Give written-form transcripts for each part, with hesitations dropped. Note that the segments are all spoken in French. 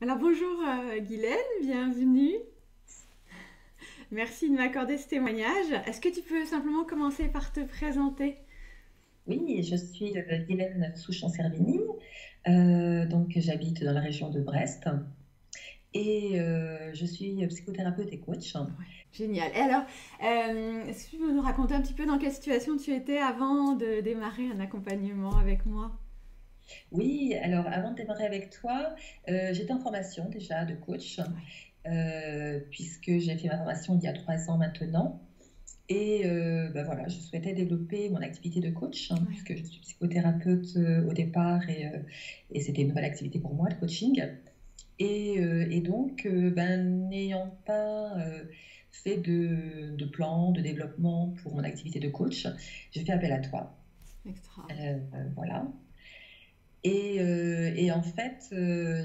Alors bonjour Guylaine, bienvenue. Merci de m'accorder ce témoignage. Est-ce que tu peux simplement commencer par te présenter? Oui, je suis Guylaine Souchon-Servigny, donc j'habite dans la région de Brest et je suis psychothérapeute et coach. Ouais, génial. Et alors, est-ce que tu peux nous raconter un petit peu dans quelle situation tu étais avant de démarrer un accompagnement avec moi? Oui, alors avant de démarrer avec toi, j'étais en formation déjà de coach, Ouais. puisque j'ai fait ma formation il y a 3 ans maintenant. Et ben voilà, je souhaitais développer mon activité de coach, Ouais. puisque je suis psychothérapeute au départ et c'était une nouvelle activité pour moi, le coaching. Et donc, ben, n'ayant pas fait de plan de développement pour mon activité de coach, j'ai fait appel à toi. Extra. Voilà. Et en fait,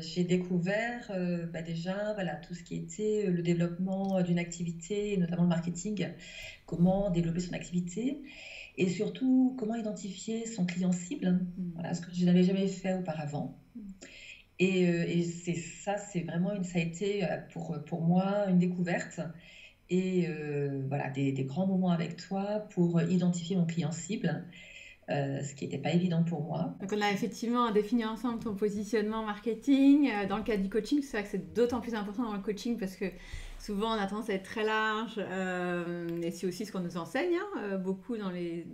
j'ai découvert bah déjà voilà, tout ce qui était le développement d'une activité, notamment le marketing, comment développer son activité et surtout comment identifier son client cible, Mm. voilà, ce que je n'avais jamais fait auparavant. Mm. Et c'est ça, c'est vraiment ça a été pour moi une découverte et voilà, des grands moments avec toi pour identifier mon client cible, ce qui n'était pas évident pour moi. Donc on a effectivement défini ensemble ton positionnement marketing. Dans le cas du coaching, c'est vrai que c'est d'autant plus important dans le coaching parce que souvent on a tendance à être très large et c'est aussi ce qu'on nous enseigne beaucoup dans les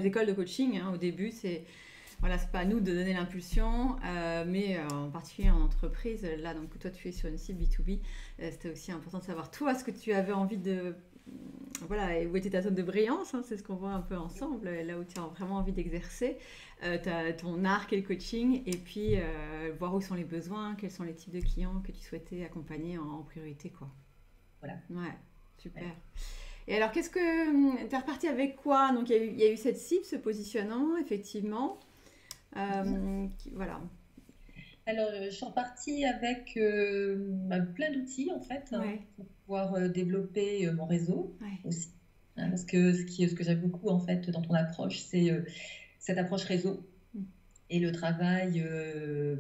écoles de coaching. Au début, voilà, c'est pas à nous de donner l'impulsion, mais en particulier en entreprise. Là, donc toi, tu es sur une cible B2B. C'était aussi important de savoir toi ce que tu avais envie de. Voilà, et où était ta zone de brillance, c'est ce qu'on voit un peu ensemble, là où tu as vraiment envie d'exercer ton art et le coaching, et puis voir où sont les besoins, quels sont les types de clients que tu souhaitais accompagner en priorité, quoi. Voilà. Ouais, super. Ouais. Et alors, qu'est-ce que tu es reparti avec quoi? Donc, il y a eu cette cible, ce positionnement, effectivement. Mhm. Voilà. Alors, je suis repartie avec bah, plein d'outils en fait, hein, Ouais, pour pouvoir développer mon réseau ouais. aussi. Hein, parce que ce que j'aime beaucoup en fait dans ton approche, c'est cette approche réseau Mm. et le travail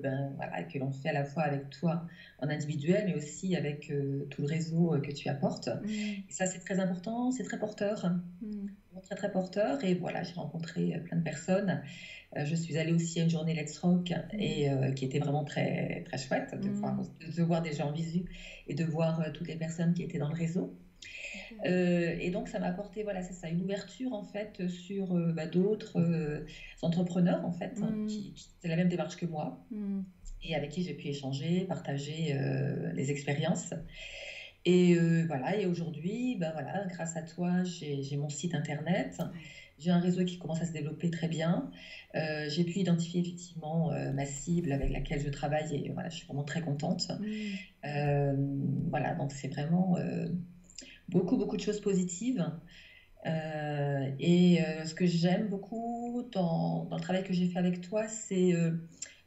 ben, voilà, que l'on fait à la fois avec toi en individuel, mais aussi avec tout le réseau que tu apportes. Mm. Et ça, c'est très important, c'est très porteur, hein, Mm. très très porteur. Et voilà, j'ai rencontré plein de personnes. Je suis allée aussi à une journée Let's Rock Mm. et qui était vraiment très très chouette Mm. de voir des gens en visu et de voir toutes les personnes qui étaient dans le réseau. Super. Et donc ça m'a apporté, voilà, c'est ça, une ouverture en fait sur bah, d'autres entrepreneurs en fait, hein, Mm. qui ont la même démarche que moi Mm. et avec qui j'ai pu échanger, partager les expériences. Et voilà, et aujourd'hui, bah voilà, grâce à toi, j'ai mon site internet, Ouais. j'ai un réseau qui commence à se développer très bien. J'ai pu identifier effectivement ma cible avec laquelle je travaille et voilà, je suis vraiment très contente. Mm. Euh, voilà, donc c'est vraiment beaucoup, beaucoup de choses positives. Ce que j'aime beaucoup dans le travail que j'ai fait avec toi, c'est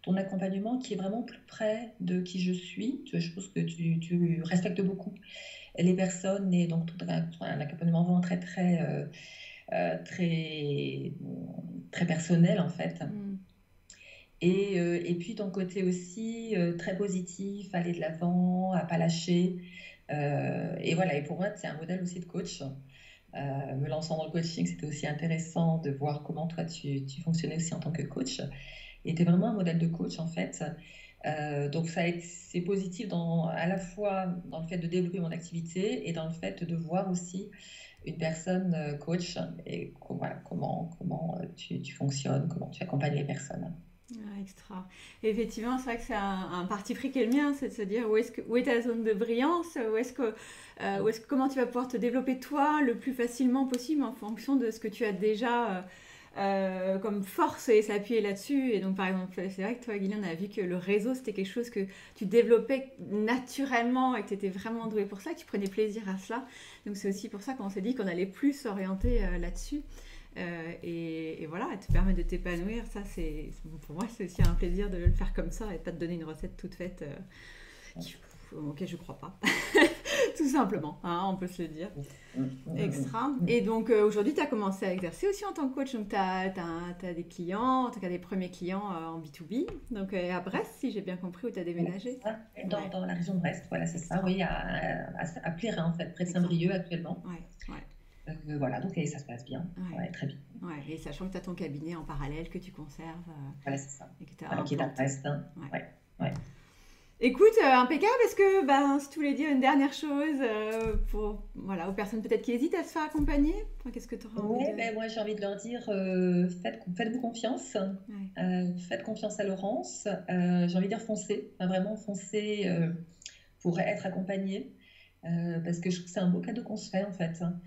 ton accompagnement qui est vraiment plus près de qui je suis. Je pense que tu respectes beaucoup les personnes et donc un accompagnement vraiment très, très, très, très personnel en fait. Mm. Et puis ton côté aussi très positif, aller de l'avant, à pas lâcher. Et voilà, et pour moi, c'est un modèle aussi de coach. Me lançant dans le coaching, c'était aussi intéressant de voir comment toi tu fonctionnais aussi en tant que coach. Et tu es vraiment un modèle de coach en fait. Donc c'est positif à la fois dans le fait de développer mon activité et dans le fait de voir aussi une personne coach et voilà, comment tu fonctionnes, comment tu accompagnes les personnes. Ah, extra. Et effectivement, c'est vrai que c'est un parti pris qui est le mien, c'est de se dire où est ta zone de brillance, comment tu vas pouvoir te développer toi le plus facilement possible en fonction de ce que tu as déjà comme force et s'appuyer là-dessus. Et donc, par exemple, c'est vrai que toi, Guylaine, on a vu que le réseau, c'était quelque chose que tu développais naturellement et que tu étais vraiment douée pour ça, que tu prenais plaisir à cela. Donc, c'est aussi pour ça qu'on s'est dit qu'on allait plus s'orienter là-dessus. Et voilà, te permettre de t'épanouir, ça pour moi c'est aussi un plaisir de le faire comme ça et pas de donner une recette toute faite auquel je crois pas. Tout simplement, hein, on peut se le dire. Extra. Mm. Et donc aujourd'hui, tu as commencé à exercer aussi en tant que coach. Donc tu as, des clients, en tout cas des premiers clients en B2B. Donc à Brest, si j'ai bien compris, où tu as Voilà, déménagé. c'est ça. Ouais, Dans la région de Brest, voilà, c'est ça, extra. oui, à Plérin, en fait, près de Extra. Saint-Brieuc actuellement. Ouais, ouais, Voilà, donc et ça se passe bien, ouais. ouais, très bien. Ouais. Et sachant que tu as ton cabinet en parallèle que tu conserves Voilà, c'est ça. et que tu as Voilà, qui est à implanté. Brest, hein. Ouais. Ouais, ouais. Écoute, impeccable. Est-ce que ben, si tu voulais dire une dernière chose pour voilà, aux personnes peut-être qui hésitent à se faire accompagner, enfin, qu'est-ce que tu aurais envie Ouais, de... ben moi j'ai envie de leur dire, faites-vous confiance, Ouais. faites confiance à Laurence. J'ai envie de dire foncez, enfin, vraiment foncez pour être accompagné, parce que je trouve que c'est un beau cadeau qu'on se fait en fait, hein,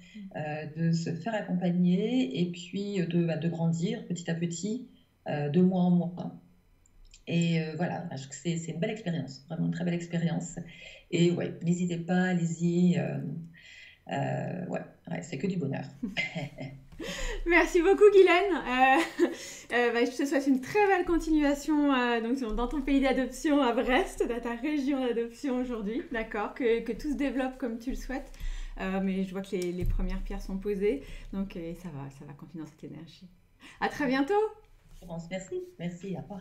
de se faire accompagner et puis de grandir petit à petit, de mois en mois. Et voilà, enfin, je trouve que c'est une belle expérience, vraiment une très belle expérience. Et ouais, n'hésitez pas, allez-y. Ouais, ouais, c'est que du bonheur. Merci beaucoup, Guylaine. Bah, je te souhaite une très belle continuation donc, dans ton pays d'adoption à Brest, dans ta région d'adoption aujourd'hui. D'accord, que tout se développe comme tu le souhaites. Mais je vois que les premières pierres sont posées. Donc ça va continuer dans cette énergie. À très bientôt. Florence, merci, merci, au revoir.